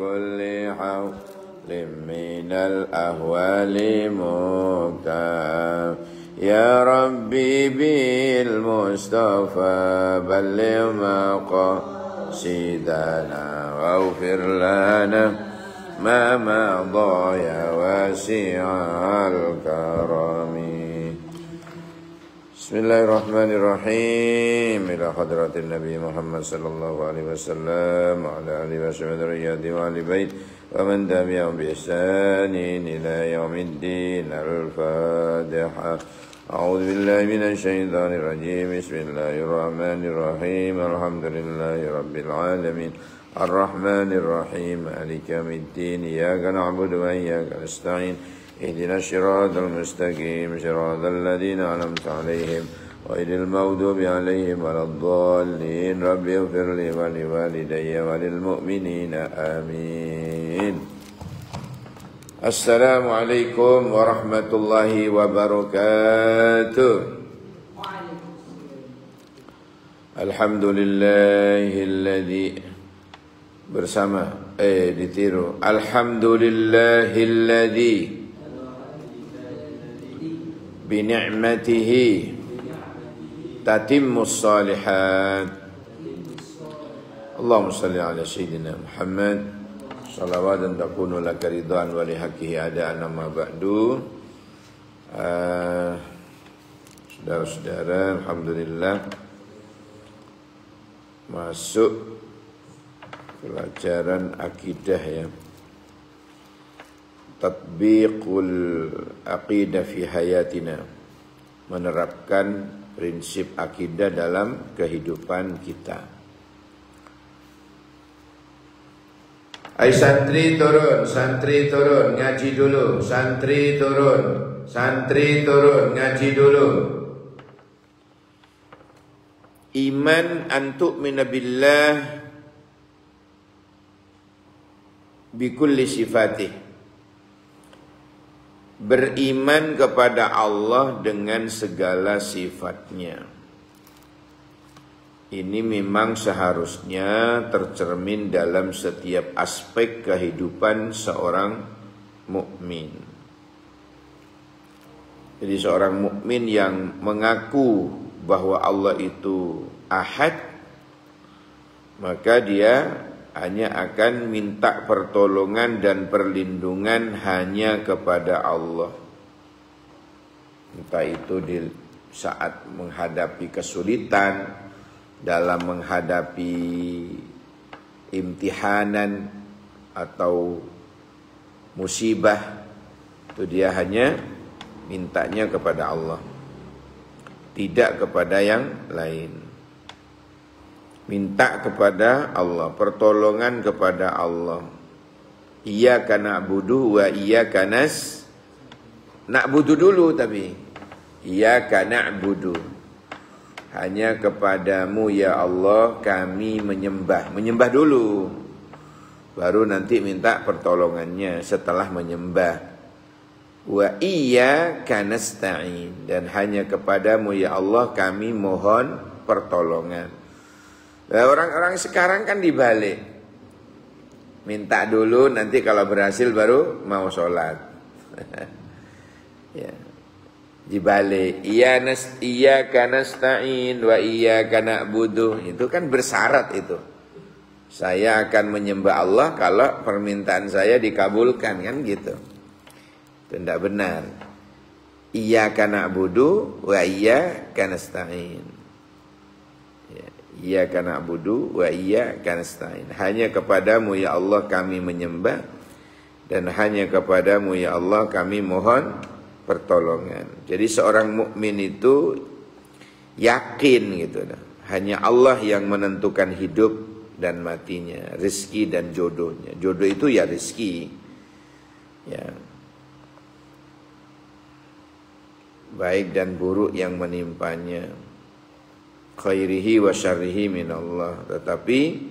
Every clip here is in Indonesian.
كل حول من الأهوال مكتاب يا ربي بالمصطفى بلغ مقاصدنا واغفر لنا ما مضى يا واسع الكرم. Bismillahirrahmanirrahim. Ila hadratin Nabi Muhammad sallallahu alaihi wasallam wa ala alihi wa sahbihi wa ali bait wa man tabi'ahum bi ihsanin ila yaumiddin. Al-Fatihah. A'udzu billahi minasy syaithanir rajim. Bismillahirrahmanirrahim. Alhamdulillahi rabbil alamin. Ar-Rahmanir Rahim. Maliki yaumiddin. Iyyaka na'budu wa iyyaka nasta'in. اهدنا الصراط المستقيم صراط الذين أنعمت عليهم غير المغضوب عليهم ولا الضالين رب اغفر لي ولوالدي وللمؤمنين آمين. السلام عليكم ورحمة الله وبركاته. Alhamdulillahilladzi bersama ditiru alhamdulillahilladzi bini'matihi tatimmus salihat. Allahumma salli ala sayyidina Muhammad salawatan takunu laka ridwan wa lihaqqihi ada'an amma ba'du. Saudara-saudara, alhamdulillah masuk pelajaran akidah ya. Tatbiqul aqidah fi hayatina, menerapkan prinsip akidah dalam kehidupan kita. Hai santri turun, ngaji dulu. Santri turun, ngaji dulu. Iman antuk minabillah bikulli sifatih, beriman kepada Allah dengan segala sifatnya. Ini memang seharusnya tercermin dalam setiap aspek kehidupan seorang mukmin. Jadi seorang mukmin yang mengaku bahwa Allah itu ahad, maka dia hanya akan minta pertolongan dan perlindungan hanya kepada Allah. Entah itu di saat menghadapi kesulitan, dalam menghadapi imtihanan atau musibah, itu dia hanya mintanya kepada Allah, tidak kepada yang lain. Minta kepada Allah, pertolongan kepada Allah. Iyyaka na'budu wa iyyaka na'budu dulu, tapi iyyaka na'budu, hanya kepadamu ya Allah kami menyembah. Menyembah dulu, baru nanti minta pertolongannya setelah menyembah. Wa iyyaka nasta'in, dan hanya kepadamu ya Allah kami mohon pertolongan. Nah, orang-orang sekarang kan dibalik, minta dulu, nanti kalau berhasil baru mau sholat. Ya, dibalik. Iyyaka nasta'in wa iyyaka na'budu, itu kan bersyarat itu. Saya akan menyembah Allah kalau permintaan saya dikabulkan, kan gitu. Itu tidak benar. Iyyaka na'budu wa iyyaka nasta'in. Iyyaka na'budu wa iyyaka nasta'in, hanya kepadamu ya Allah kami menyembah, dan hanya kepadamu ya Allah kami mohon pertolongan. Jadi seorang mukmin itu yakin gitu, hanya Allah yang menentukan hidup dan matinya, rezeki dan jodohnya. Jodoh itu ya rezeki, ya, baik dan buruk yang menimpanya, khairihi wa syarrihi minallah. Tetapi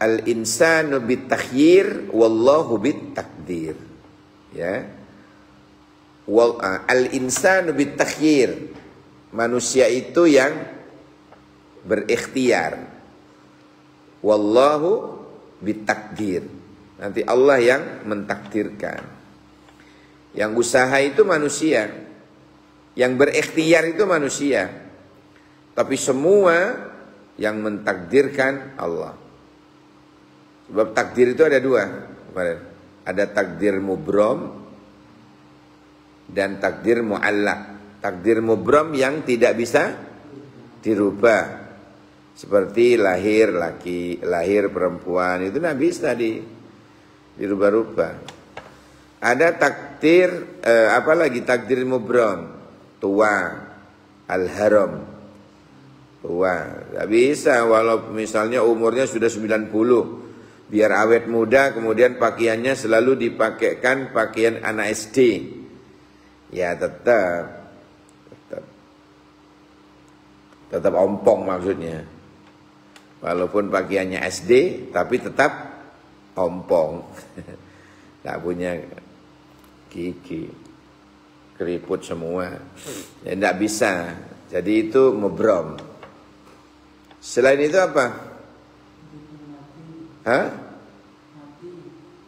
al-insanu bitakhyir wallahu bitakdir, ya. Al-insanu bitakhyir, manusia itu yang berikhtiar. Wallahu bitakdir, Nanti Allah yang mentakdirkan. Yang usaha itu manusia, yang berikhtiar itu manusia, tapi semua yang mentakdirkan Allah. Sebab takdir itu ada dua. Ada takdir mubrom dan takdir muallak. Takdir mubrom yang tidak bisa dirubah. Seperti lahir laki, lahir perempuan, itu tidak bisa dirubah-rubah. Ada takdir apalagi takdir mubrom, tua, al-haram, tua. Tidak bisa walau misalnya umurnya sudah 90, biar awet muda, kemudian pakaiannya selalu dipakaikan pakaian anak SD. Ya tetap ompong maksudnya. Walaupun pakaiannya SD, tapi tetap ompong. Tak punya gigi, keriput semua. Ya tidak bisa. Jadi itu mubrom. Selain itu apa? Hah?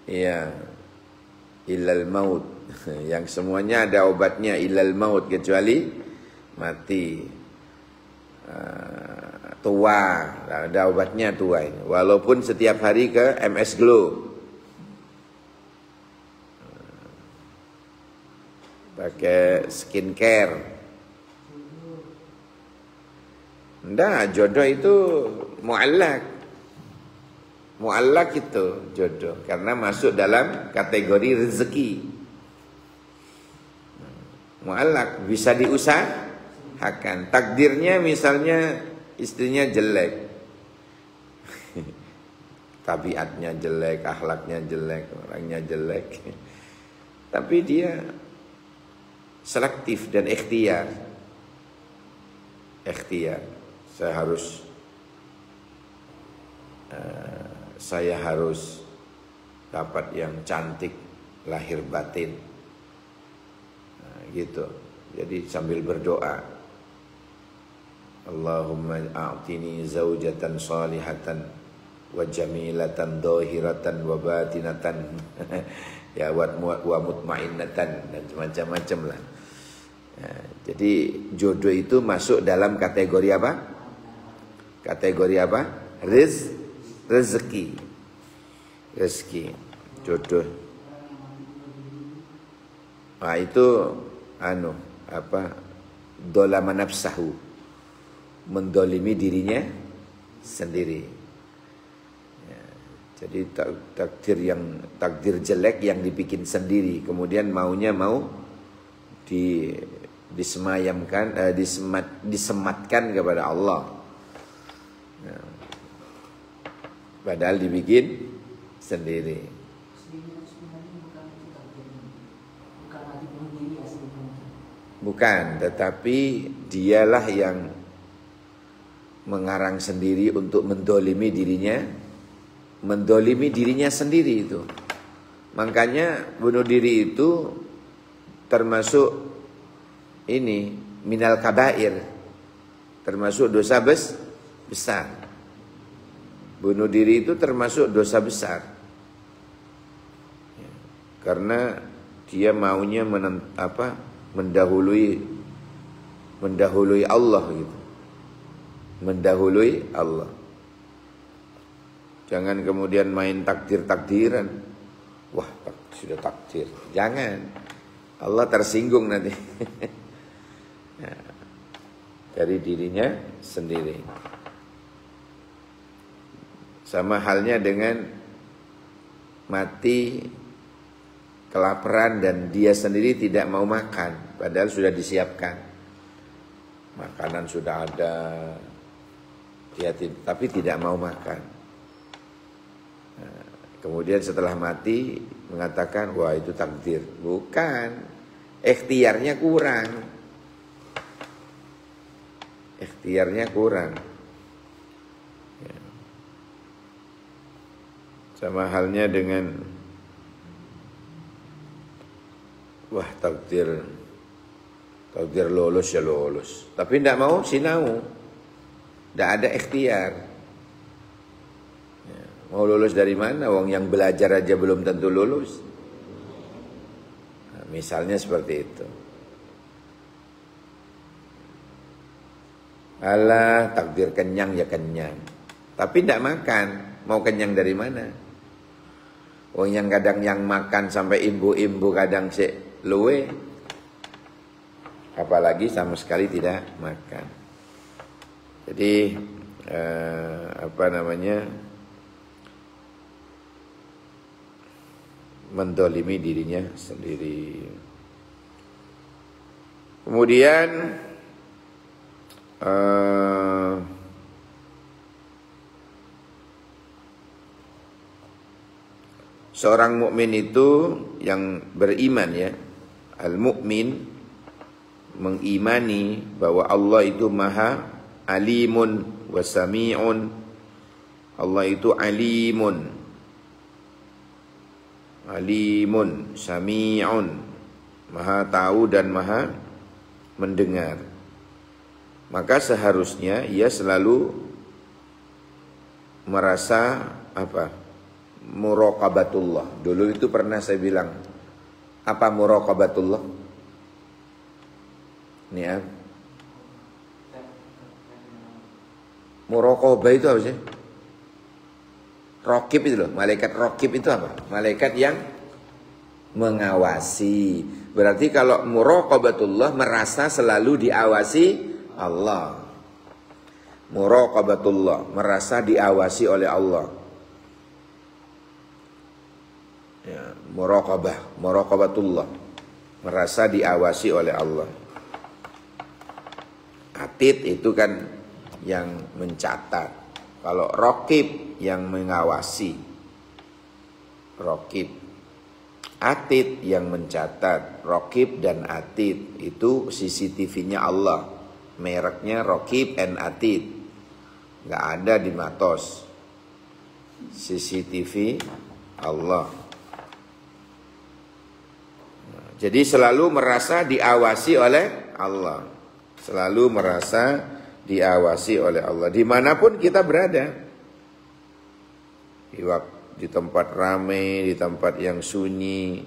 Iya. Illal maut. Yang semuanya ada obatnya, illal maut, kecuali mati. Tua, ada obatnya tua ini. Walaupun setiap hari ke MS Glow, pakai skincare. Enggak, jodoh itu muallak. Muallak itu jodoh, karena masuk dalam kategori rezeki. Muallak bisa diusahakan. Takdirnya misalnya istrinya jelek, tabiatnya jelek, akhlaknya jelek, orangnya jelek, tapi dia selektif dan ikhtiar. Saya harus dapat yang cantik lahir batin, gitu. Jadi sambil berdoa, Allahumma a'tini zaujatan salihatan wa jamilatan dhahiratan wa batinatan ya wa mutmainnatan, dan macam-macam lah. Ya, jadi jodoh itu masuk dalam kategori apa? Kategori apa? Rezeki. Jodoh. Nah itu dolama nafsahu, mendolimi dirinya sendiri. Ya, jadi takdir jelek yang dibikin sendiri, kemudian maunya disemayamkan, disematkan kepada Allah. Ya, padahal dibikin sendiri. Bukan, tetapi dialah yang mengarang sendiri untuk mendolimi dirinya sendiri itu. Makanya bunuh diri itu termasuk ini minal kabair, termasuk dosa besar. Bunuh diri itu termasuk dosa besar, karena dia maunya mendahului Allah gitu. Mendahului Allah. Jangan kemudian main takdir-takdiran. Wah, sudah takdir. Jangan. Allah tersinggung nanti. Nah, dari dirinya sendiri. Sama halnya dengan mati kelaparan dan dia sendiri tidak mau makan, padahal sudah disiapkan. Makanan sudah ada, tapi tidak mau makan. Nah, kemudian setelah mati mengatakan, wah itu takdir. Bukan, ikhtiarnya kurang. Ikhtiarnya kurang. Ya. Sama halnya dengan wah takdir lolos ya lolos, tapi tidak mau sinau, tidak ada ikhtiar. Ya, Mau lulus dari mana? Wong yang belajar aja belum tentu lulus. Nah, misalnya seperti itu. Alah, takdir kenyang ya kenyang. Tapi tidak makan. Mau kenyang dari mana? Wong yang kadang yang makan sampai imbu-imbu kadang sik luwe. Apalagi sama sekali tidak makan. Jadi mendolimi dirinya sendiri. Kemudian seorang mukmin itu yang beriman ya, al-mukmin mengimani bahwa Allah itu maha alimun wa sami'un. Allah itu alimun, sami'un, maha tahu dan maha mendengar. Maka seharusnya ia selalu merasa muraqabatullah. Dulu itu pernah saya bilang, apa muraqabatullah? Ini ya. Muraqabah itu apa sih? Raqib itu loh, malaikat raqib itu apa? Malaikat yang mengawasi. Berarti kalau muraqabatullah merasa selalu diawasi Allah. Muraqabatullah merasa diawasi oleh Allah. Ya, muraqabatullah merasa diawasi oleh Allah. Atid itu kan yang mencatat. Kalau raqib yang mengawasi. Raqib. Atid yang mencatat. Raqib dan atid itu CCTV-nya Allah. Mereknya Raqib and Atid. Nggak ada di Matos. CCTV Allah. Jadi selalu merasa diawasi oleh Allah. Selalu merasa diawasi oleh Allah. Dimanapun kita berada. Di tempat ramai, di tempat yang sunyi.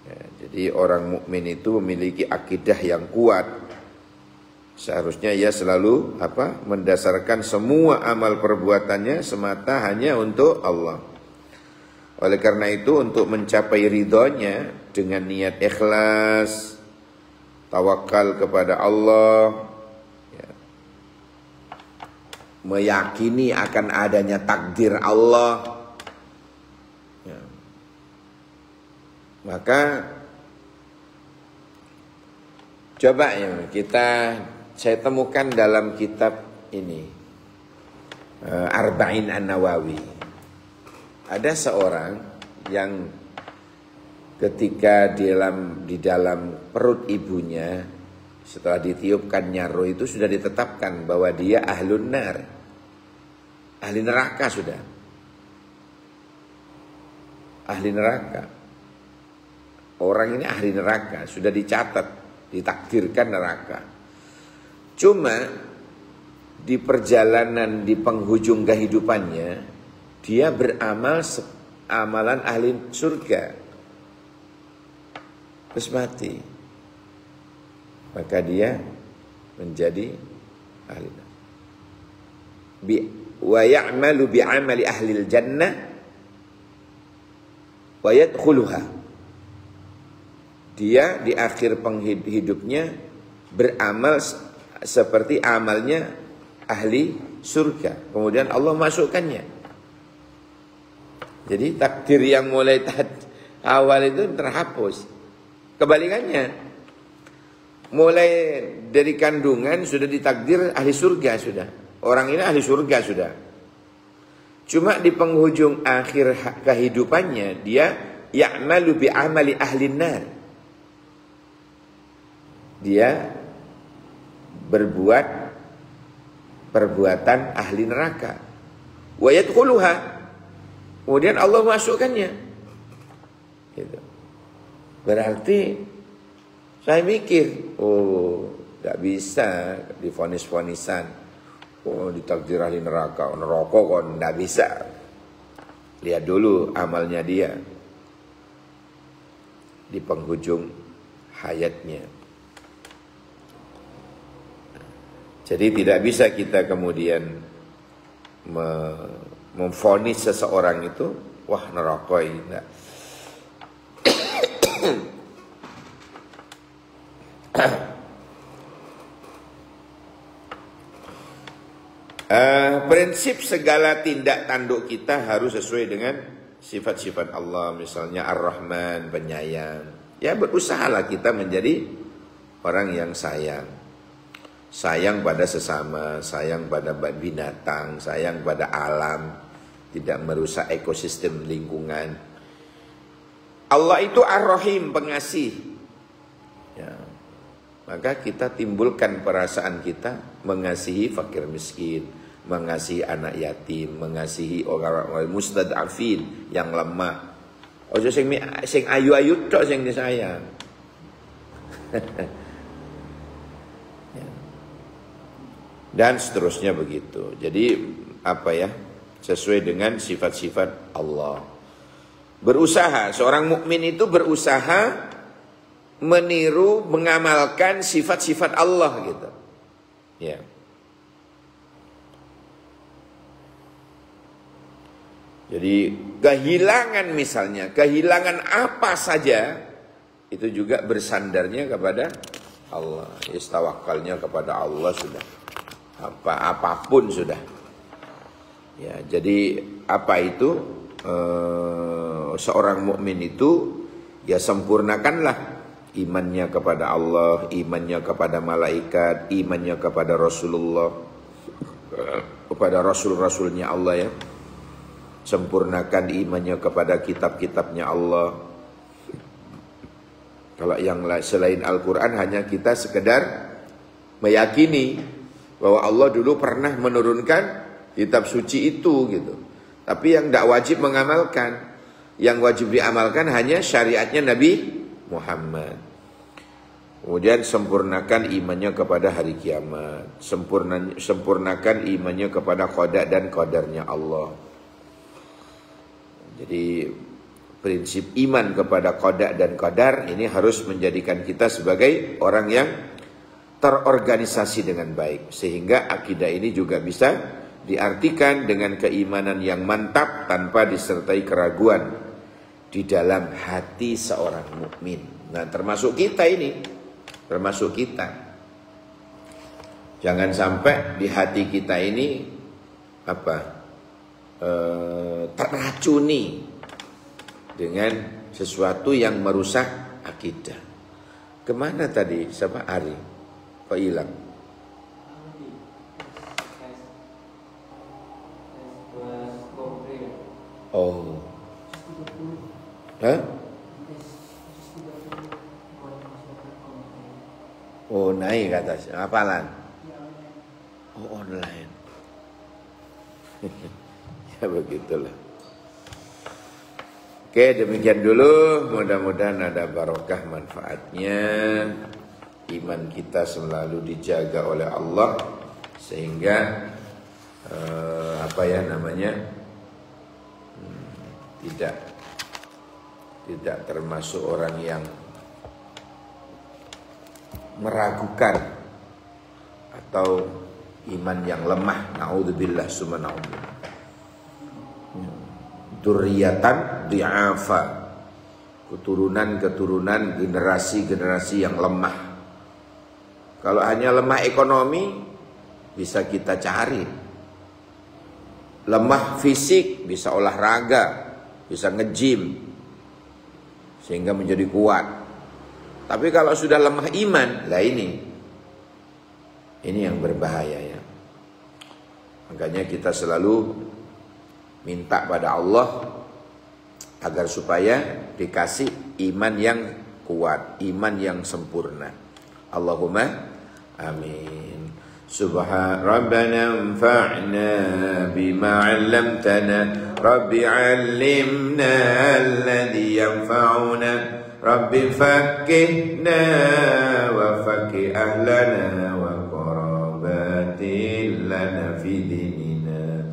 Ya, jadi orang mukmin itu memiliki akidah yang kuat. Seharusnya ia selalu mendasarkan semua amal perbuatannya semata hanya untuk Allah. Oleh karena itu untuk mencapai ridhonya dengan niat ikhlas, tawakal kepada Allah, ya, meyakini akan adanya takdir Allah, ya, maka coba ya saya temukan dalam kitab ini Arba'in An-Nawawi. Ada seorang yang ketika di dalam perut ibunya setelah ditiupkannya roh itu sudah ditetapkan bahwa dia ahlun nar, ahli neraka sudah, ahli neraka. Orang ini ahli neraka, sudah dicatat, ditakdirkan neraka. Cuma di perjalanan di penghujung kehidupannya dia beramal amalan ahli surga. Terus mati. Maka dia menjadi ahli neraka. Wa ya'malu bi'amali ahli jannah wa yadkhuluha. Dia di akhir penghidupnya beramal seperti amalnya ahli surga. Kemudian Allah masukkannya. Jadi takdir yang mulai awal itu terhapus. Kebalikannya, mulai dari kandungan sudah ditakdir ahli surga sudah. Orang ini ahli surga sudah. Cuma di penghujung akhir kehidupannya dia ya'malu bi'amali ahli nar. Dia berbuat perbuatan ahli neraka. Wa yadkhuluha. Kemudian Allah masukkannya. Gitu. Berarti saya mikir, oh, gak bisa divonis-vonisan. Oh, ditakdir ahli neraka, neraka kok nggak bisa. Lihat dulu amalnya dia di penghujung hayatnya. Jadi tidak bisa kita kemudian memvonis seseorang itu, wah neraka ini. Enggak. Prinsip segala tindak tanduk kita harus sesuai dengan sifat-sifat Allah. Misalnya Ar-Rahman, penyayang. Ya berusahalah kita menjadi orang yang sayang. Sayang pada sesama, sayang pada binatang, sayang pada alam. Tidak merusak ekosistem lingkungan. Allah itu Ar-Rahim, pengasih. Ya. Maka kita timbulkan perasaan kita mengasihi fakir miskin, mengasihi anak yatim, mengasihi orang-orang mustad'afin yang lemah. Ojo sing ayu-ayu tok sing disayang. Ya. Dan seterusnya begitu. Jadi apa ya? Sesuai dengan sifat-sifat Allah. Berusaha, seorang mukmin itu berusaha meniru, mengamalkan sifat-sifat Allah gitu. Ya. Jadi kehilangan misalnya, kehilangan apa saja itu juga bersandarnya kepada Allah. Istawakalnya kepada Allah sudah. Apapun sudah. Ya, jadi apa itu? Seorang mukmin itu ya sempurnakanlah imannya kepada Allah, imannya kepada malaikat, imannya kepada Rasulullah, kepada Rasul-Rasulnya Allah ya. Sempurnakan imannya kepada kitab-kitabnya Allah. Kalau yang selain Al-Quran hanya kita sekedar meyakini bahwa Allah dulu pernah menurunkan kitab suci itu gitu. Tapi yang tidak wajib mengamalkan. Yang wajib diamalkan hanya syariatnya Nabi Muhammad. Kemudian sempurnakan imannya kepada hari kiamat. Sempurnakan imannya kepada qada dan qadarnya Allah. Jadi prinsip iman kepada qada dan qadar ini harus menjadikan kita sebagai orang yang terorganisasi dengan baik. Sehingga akidah ini juga bisa diartikan dengan keimanan yang mantap tanpa disertai keraguan di dalam hati seorang mukmin. Nah, termasuk kita ini, termasuk kita. Jangan sampai di hati kita ini terracuni dengan sesuatu yang merusak akidah. Kemana tadi? Siapa Ari? Kok hilang? Oh. Hah? Oh, naik ke atas. Hafalan? Oh, online. Ya begitulah. Oke, demikian dulu. Mudah-mudahan ada barokah manfaatnya. Iman kita selalu dijaga oleh Allah sehingga tidak termasuk orang yang meragukan atau iman yang lemah. Naudzubillah summa naudzubillah. Dzurriyyatan di'afa, keturunan-keturunan generasi-generasi yang lemah. Kalau hanya lemah ekonomi bisa kita cari. Lemah fisik bisa olahraga, bisa nge-gym sehingga menjadi kuat. Tapi kalau sudah lemah iman, lah ini yang berbahaya ya. Makanya kita selalu minta pada Allah agar supaya dikasih iman yang kuat, iman yang sempurna. Allahumma amin. Subhan Rabbana anfa'na bima 'allamtana Rabbi 'allimna alladhi yanfa'una Rabbi faqqihna wa faqqih ahlana wa qarabatil lana fi dinina.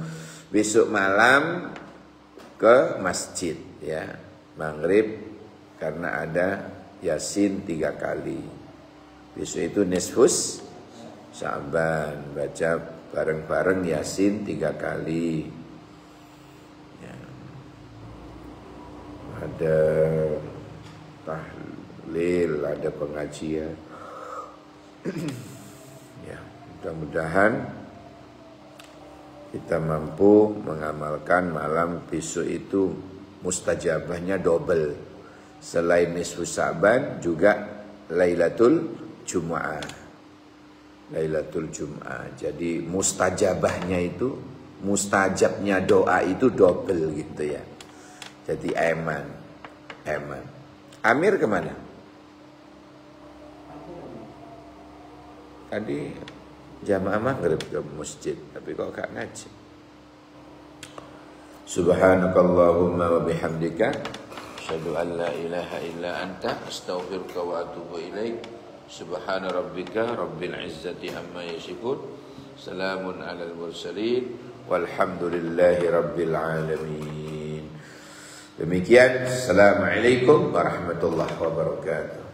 Besok malam ke masjid ya, maghrib, karena ada Yasin 3 kali. Besok itu nisfus Sya'ban, baca bareng-bareng Yasin 3 kali ya. Ada tahlil, ada pengajian ya, mudah-mudahan kita mampu mengamalkan malam besok itu mustajabahnya double. Selain nisfu Sya'ban juga Lailatul Jum'ah. Lailatul Jum'ah. Jadi mustajabahnya itu, mustajabnya doa itu double gitu ya. Jadi eman. Amir kemana? Tadi jamaah maghrib ke masjid, tapi kok gak ngaji. Subhanakallahumma wa bihamdika asyhadu an la ilaha illa anta astaghfiruka wa atubu ilaik. Subhana rabbika rabbil izzati amma yasifun. Salamun alal mursalin walhamdulillahi rabbil alamin. Demikian, assalamualaikum warahmatullahi wabarakatuh.